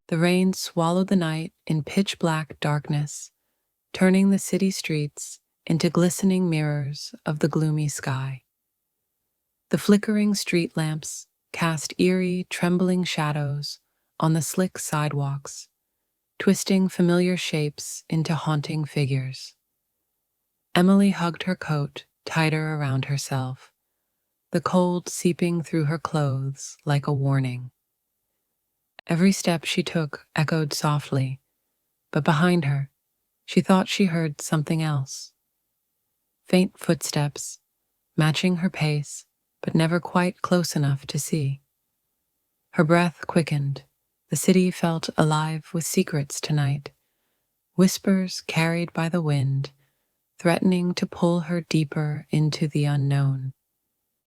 The rain swallowed the night in pitch-black darkness, turning the city streets into glistening mirrors of the gloomy sky. The flickering street lamps cast eerie, trembling shadows on the slick sidewalks, twisting familiar shapes into haunting figures. Emily hugged her coat tighter around herself, the cold seeping through her clothes like a warning. Every step she took echoed softly, but behind her, she thought she heard something else. Faint footsteps, matching her pace, but never quite close enough to see. Her breath quickened. The city felt alive with secrets tonight, whispers carried by the wind, threatening to pull her deeper into the unknown.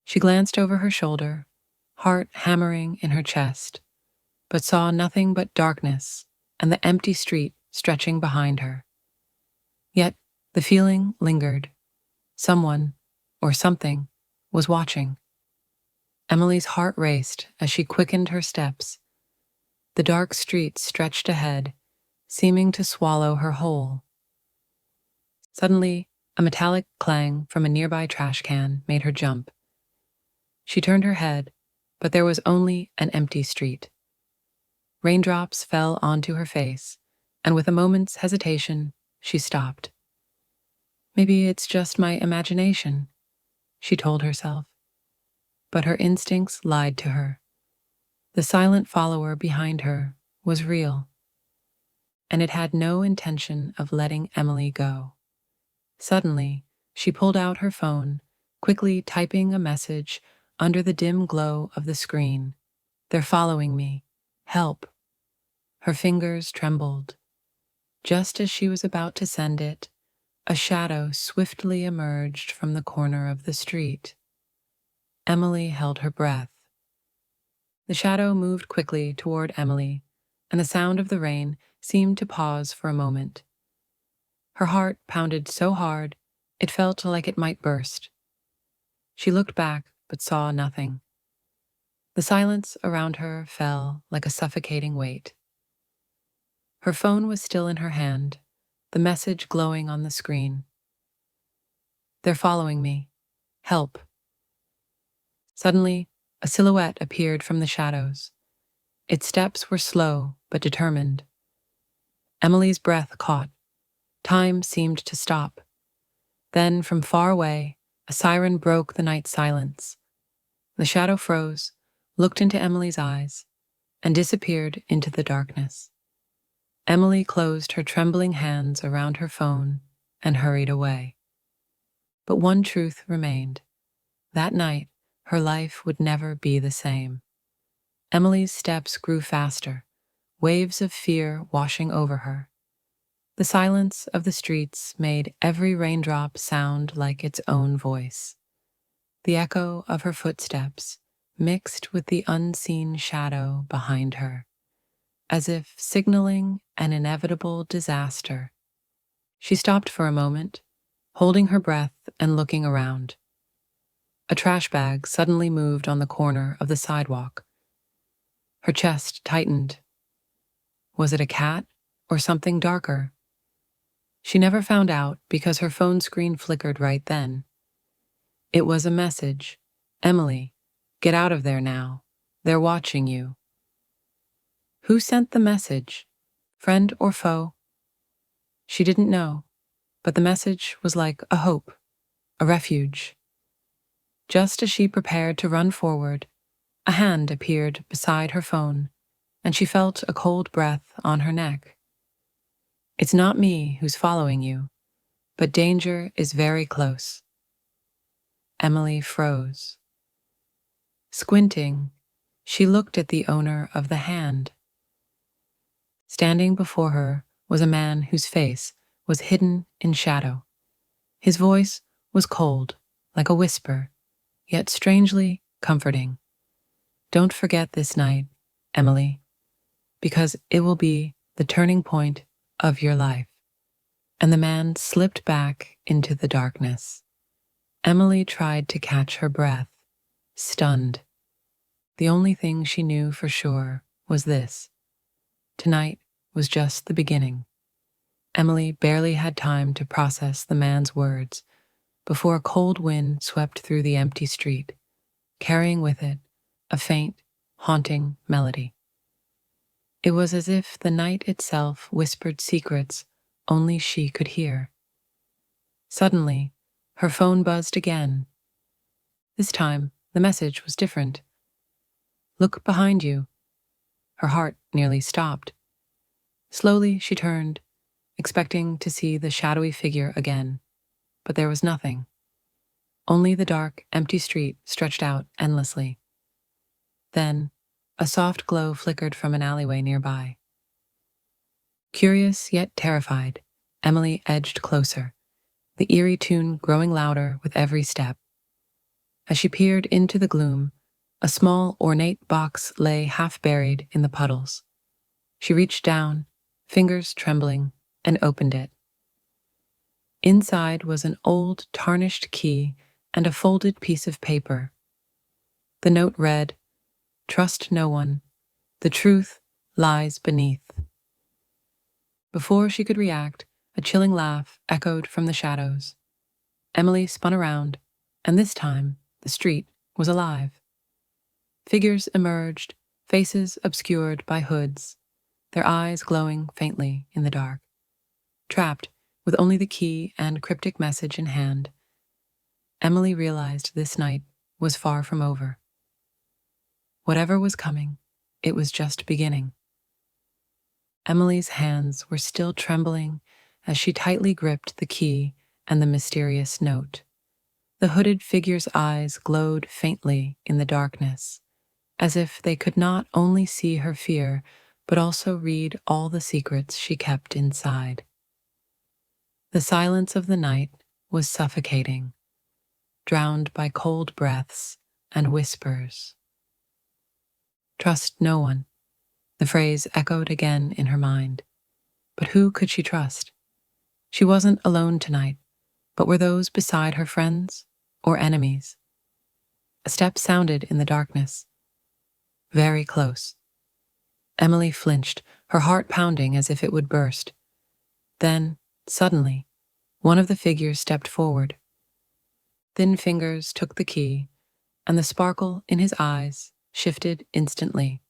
She glanced over her shoulder, heart hammering in her chest, but saw nothing but darkness and the empty street stretching behind her. Yet the feeling lingered. Someone, or something, was watching. Emily's heart raced as she quickened her steps. The dark street stretched ahead, seeming to swallow her whole. Suddenly, a metallic clang from a nearby trash can made her jump. She turned her head, but there was only an empty street. Raindrops fell onto her face, and with a moment's hesitation, she stopped. Maybe it's just my imagination, she told herself. But her instincts lied to her. The silent follower behind her was real, and it had no intention of letting Emily go. Suddenly, she pulled out her phone, quickly typing a message under the dim glow of the screen. "They're following me. Help." Her fingers trembled. Just as she was about to send it, a shadow swiftly emerged from the corner of the street. Emily held her breath. The shadow moved quickly toward Emily, and the sound of the rain seemed to pause for a moment. Her heart pounded so hard, it felt like it might burst. She looked back, but saw nothing. The silence around her fell like a suffocating weight. Her phone was still in her hand, the message glowing on the screen. "They're following me. Help." Suddenly, a silhouette appeared from the shadows. Its steps were slow but determined. Emily's breath caught. Time seemed to stop. Then, from far away, a siren broke the night silence. The shadow froze, looked into Emily's eyes, and disappeared into the darkness. Emily closed her trembling hands around her phone and hurried away. But one truth remained. That night, her life would never be the same. Emily's steps grew faster, waves of fear washing over her. The silence of the streets made every raindrop sound like its own voice. The echo of her footsteps mixed with the unseen shadow behind her, as if signaling an inevitable disaster. She stopped for a moment, holding her breath and looking around. A trash bag suddenly moved on the corner of the sidewalk. Her chest tightened. Was it a cat or something darker? She never found out because her phone screen flickered right then. It was a message. "Emily, get out of there now. They're watching you." Who sent the message? Friend or foe? She didn't know, but the message was like a hope, a refuge. Just as she prepared to run forward, a hand appeared beside her phone, and she felt a cold breath on her neck. "It's not me who's following you, but danger is very close." Emily froze. Squinting, she looked at the owner of the hand. Standing before her was a man whose face was hidden in shadow. His voice was cold, like a whisper, yet strangely comforting. "Don't forget this night, Emily, because it will be the turning point of your life." And the man slipped back into the darkness. Emily tried to catch her breath, stunned. The only thing she knew for sure was this: Tonight was just the beginning. Emily barely had time to process the man's words before a cold wind swept through the empty street, carrying with it a faint, haunting melody. It was as if the night itself whispered secrets only she could hear. Suddenly, her phone buzzed again. This time, the message was different. "Look behind you." Her heart nearly stopped. Slowly, she turned, expecting to see the shadowy figure again, but there was nothing. Only the dark, empty street stretched out endlessly. Then, a soft glow flickered from an alleyway nearby. Curious yet terrified, Emily edged closer, the eerie tune growing louder with every step. As she peered into the gloom, a small, ornate box lay half buried in the puddles. She reached down, fingers trembling, and opened it. Inside was an old, tarnished key and a folded piece of paper. The note read, "Trust no one. The truth lies beneath." Before she could react, a chilling laugh echoed from the shadows. Emily spun around, and this time the street was alive. Figures emerged, faces obscured by hoods, their eyes glowing faintly in the dark. Trapped, with only the key and cryptic message in hand, Emily realized this night was far from over. Whatever was coming, it was just beginning. Emily's hands were still trembling as she tightly gripped the key and the mysterious note. The hooded figure's eyes glowed faintly in the darkness, as if they could not only see her fear, but also read all the secrets she kept inside. The silence of the night was suffocating, drowned by cold breaths and whispers. Trust no one. The phrase echoed again in her mind. But who could she trust? She wasn't alone tonight, but were those beside her friends or enemies? A step sounded in the darkness. Very close. Emily flinched, her heart pounding as if it would burst. Then, suddenly, one of the figures stepped forward. Thin fingers took the key, and the sparkle in his eyes shifted instantly.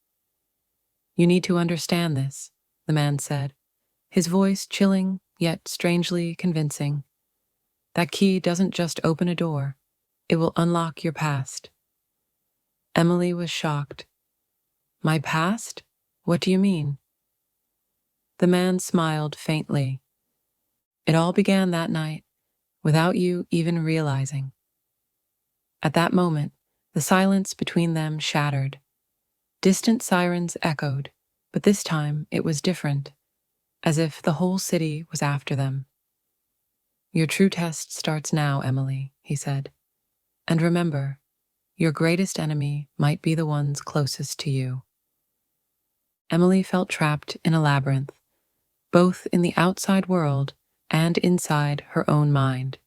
"You need to understand this," the man said, his voice chilling yet strangely convincing. "That key doesn't just open a door, it will unlock your past." Emily was shocked. "My past? What do you mean?" The man smiled faintly. "It all began that night, without you even realizing." At that moment, the silence between them shattered. Distant sirens echoed, but this time it was different, as if the whole city was after them. "Your true test starts now, Emily," he said. "And remember, your greatest enemy might be the ones closest to you." Emily felt trapped in a labyrinth, both in the outside world and inside her own mind.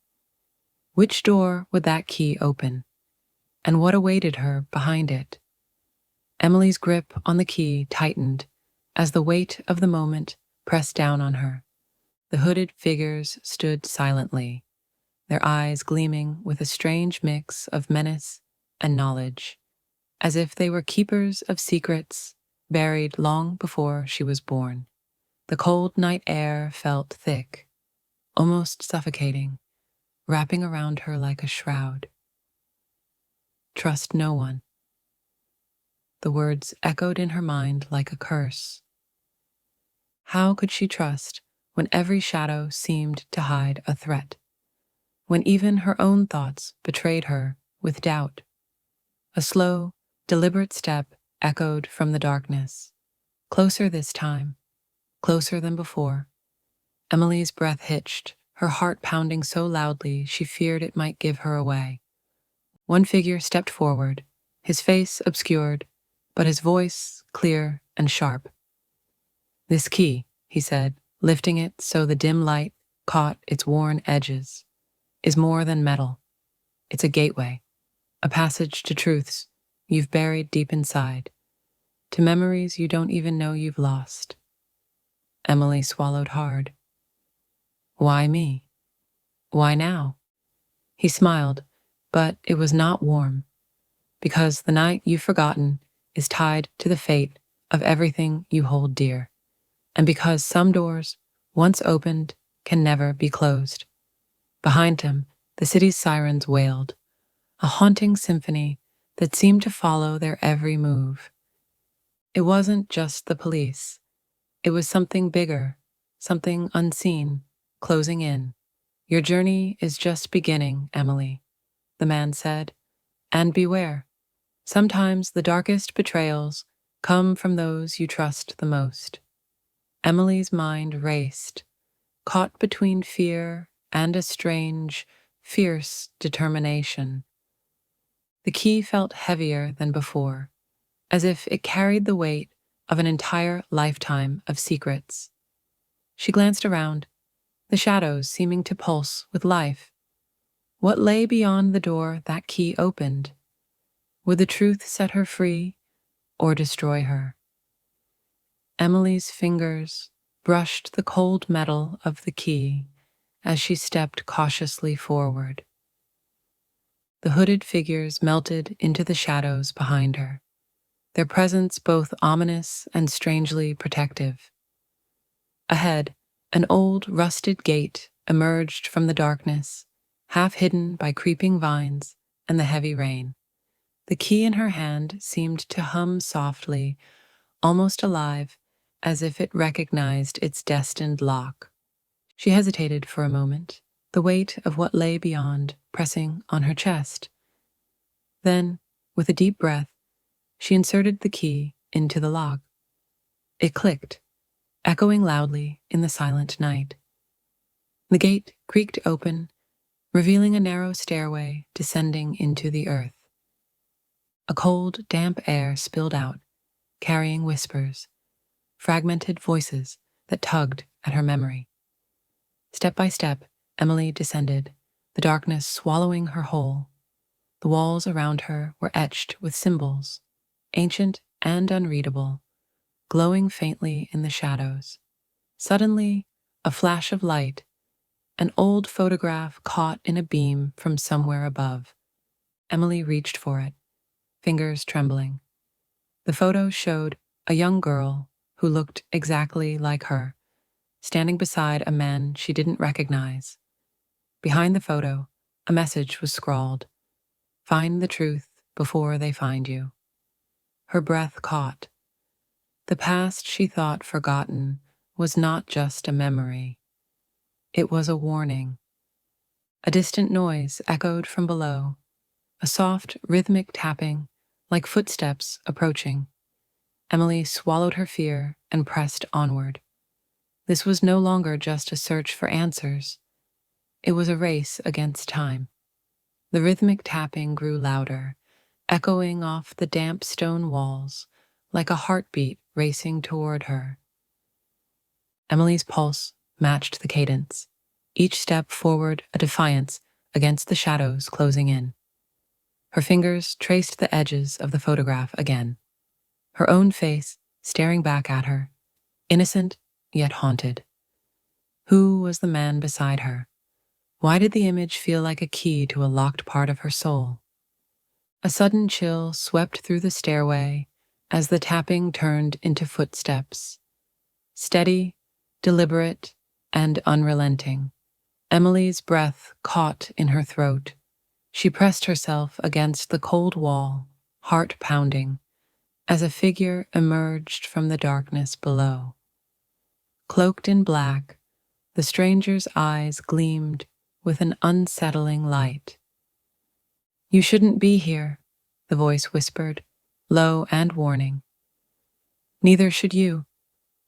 Which door would that key open? And what awaited her behind it? Emily's grip on the key tightened as the weight of the moment pressed down on her. The hooded figures stood silently, their eyes gleaming with a strange mix of menace and knowledge, as if they were keepers of secrets buried long before she was born. The cold night air felt thick, almost suffocating, wrapping around her like a shroud. "Trust no one." The words echoed in her mind like a curse. How could she trust when every shadow seemed to hide a threat, when even her own thoughts betrayed her with doubt? A slow, deliberate step echoed from the darkness. Closer this time, closer than before. Emily's breath hitched, her heart pounding so loudly she feared it might give her away. One figure stepped forward, his face obscured, but his voice clear and sharp. "This key," he said, lifting it so the dim light caught its worn edges, "is more than metal. It's a gateway, a passage to truths you've buried deep inside, to memories you don't even know you've lost." Emily swallowed hard. Why me? Why now? He smiled, but it was not warm, because the night you've forgotten is tied to the fate of everything you hold dear, and because some doors, once opened, can never be closed. Behind him, the city's sirens wailed, a haunting symphony that seemed to follow their every move. It wasn't just the police. It was something bigger, something unseen, closing in. Your journey is just beginning, Emily, the man said. And beware. Sometimes the darkest betrayals come from those you trust the most. Emily's mind raced, caught between fear and a strange, fierce determination. The key felt heavier than before, as if it carried the weight of an entire lifetime of secrets. She glanced around, the shadows seeming to pulse with life. What lay beyond the door that key opened? Would the truth set her free or destroy her? Emily's fingers brushed the cold metal of the key as she stepped cautiously forward. The hooded figures melted into the shadows behind her, their presence both ominous and strangely protective. Ahead, an old, rusted gate emerged from the darkness, half hidden by creeping vines and the heavy rain. The key in her hand seemed to hum softly, almost alive, as if it recognized its destined lock. She hesitated for a moment, the weight of what lay beyond pressing on her chest. Then, with a deep breath, she inserted the key into the lock. It clicked, echoing loudly in the silent night. The gate creaked open, revealing a narrow stairway descending into the earth. A cold, damp air spilled out, carrying whispers, fragmented voices that tugged at her memory. Step by step, Emily descended, the darkness swallowing her whole. The walls around her were etched with symbols, ancient and unreadable, glowing faintly in the shadows. Suddenly, a flash of light, an old photograph caught in a beam from somewhere above. Emily reached for it, fingers trembling. The photo showed a young girl who looked exactly like her, standing beside a man she didn't recognize. Behind the photo, a message was scrawled, "Find the truth before they find you." Her breath caught. The past she thought forgotten was not just a memory. It was a warning. A distant noise echoed from below, a soft, rhythmic tapping, like footsteps approaching. Emily swallowed her fear and pressed onward. This was no longer just a search for answers. It was a race against time. The rhythmic tapping grew louder, echoing off the damp stone walls like a heartbeat racing toward her. Emily's pulse matched the cadence, each step forward a defiance against the shadows closing in. Her fingers traced the edges of the photograph again, her own face staring back at her, innocent yet haunted. Who was the man beside her? Why did the image feel like a key to a locked part of her soul? A sudden chill swept through the stairway as the tapping turned into footsteps. Steady, deliberate, and unrelenting. Emily's breath caught in her throat. She pressed herself against the cold wall, heart pounding, as a figure emerged from the darkness below. Cloaked in black, the stranger's eyes gleamed with an unsettling light. "You shouldn't be here," the voice whispered, low and warning. "Neither should you,"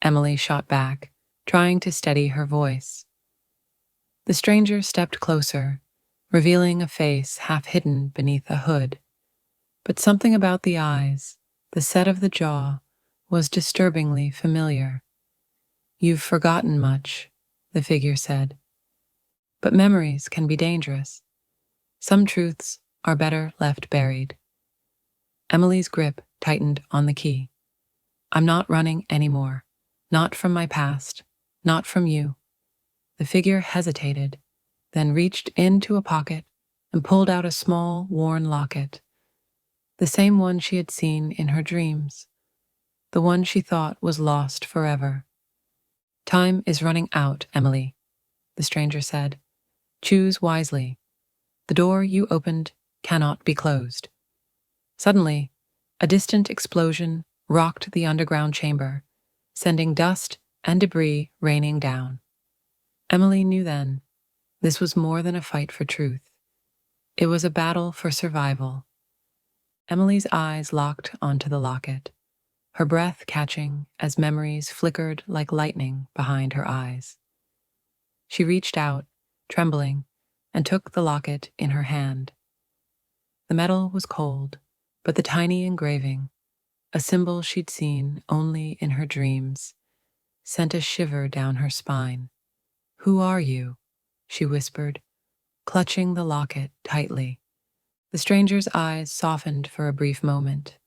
Emily shot back, trying to steady her voice. The stranger stepped closer, revealing a face half hidden beneath a hood. But something about the eyes, the set of the jaw, was disturbingly familiar. "You've forgotten much," the figure said. "But memories can be dangerous. Some truths are better left buried." Emily's grip tightened on the key. "I'm not running anymore. Not from my past, not from you. The figure hesitated, then reached into a pocket and pulled out a small, worn locket, the same one she had seen in her dreams, the one she thought was lost forever. Time is running out, Emily, the stranger said. Choose wisely. The door you opened cannot be closed. Suddenly, a distant explosion rocked the underground chamber, sending dust and debris raining down. Emily knew then this was more than a fight for truth. It was a battle for survival. Emily's eyes locked onto the locket, her breath catching as memories flickered like lightning behind her eyes. She reached out, trembling, and took the locket in her hand. The metal was cold, but the tiny engraving, a symbol she'd seen only in her dreams, sent a shiver down her spine. "Who are you?" she whispered, clutching the locket tightly. The stranger's eyes softened for a brief moment.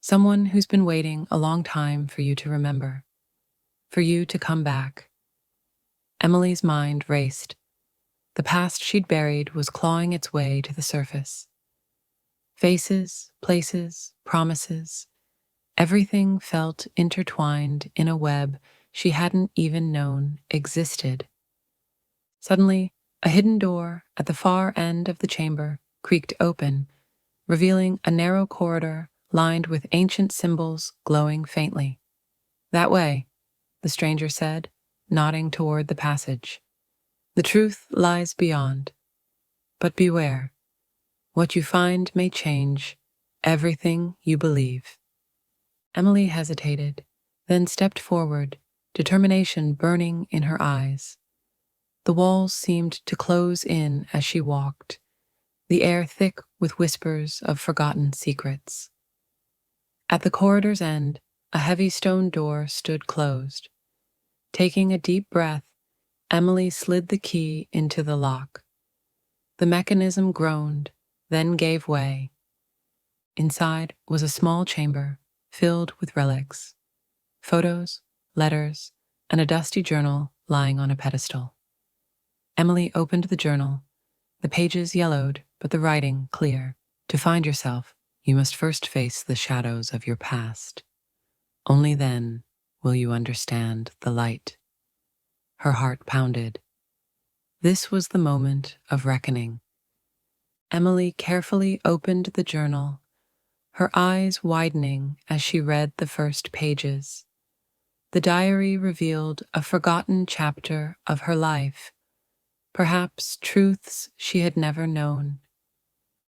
"Someone who's been waiting a long time for you to remember, for you to come back." Emily's mind raced. The past she'd buried was clawing its way to the surface. Faces, places, promises, everything felt intertwined in a web she hadn't even known existed. Suddenly, a hidden door at the far end of the chamber creaked open, revealing a narrow corridor lined with ancient symbols glowing faintly. "That way," the stranger said, nodding toward the passage. "The truth lies beyond. But beware. What you find may change everything you believe." Emily hesitated, then stepped forward, determination burning in her eyes. The walls seemed to close in as she walked, the air thick with whispers of forgotten secrets. At the corridor's end, a heavy stone door stood closed. Taking a deep breath, Emily slid the key into the lock. The mechanism groaned, then gave way. Inside was a small chamber filled with relics, photos, letters, and a dusty journal lying on a pedestal. Emily opened the journal, the pages yellowed, but the writing clear. "To find yourself, you must first face the shadows of your past. Only then will you understand the light." Her heart pounded. This was the moment of reckoning. Emily carefully opened the journal, her eyes widening as she read the first pages. The diary revealed a forgotten chapter of her life, perhaps truths she had never known.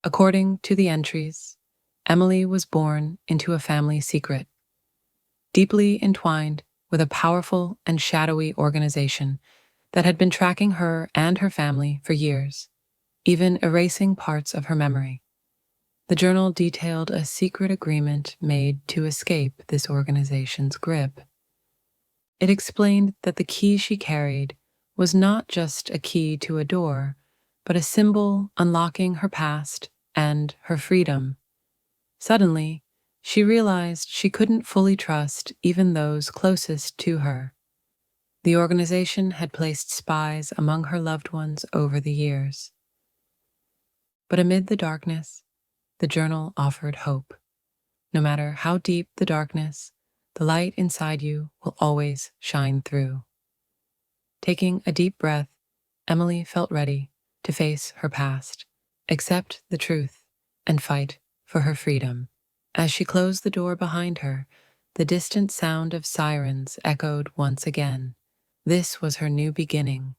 According to the entries, Emily was born into a family secret, deeply entwined with a powerful and shadowy organization that had been tracking her and her family for years, even erasing parts of her memory. The journal detailed a secret agreement made to escape this organization's grip. It explained that the key she carried was not just a key to a door, but a symbol unlocking her past and her freedom. Suddenly, she realized she couldn't fully trust even those closest to her. The organization had placed spies among her loved ones over the years. But amid the darkness, the journal offered hope. No matter how deep the darkness, the light inside you will always shine through. Taking a deep breath, Emily felt ready to face her past, accept the truth, and fight for her freedom. As she closed the door behind her, the distant sound of sirens echoed once again. This was her new beginning,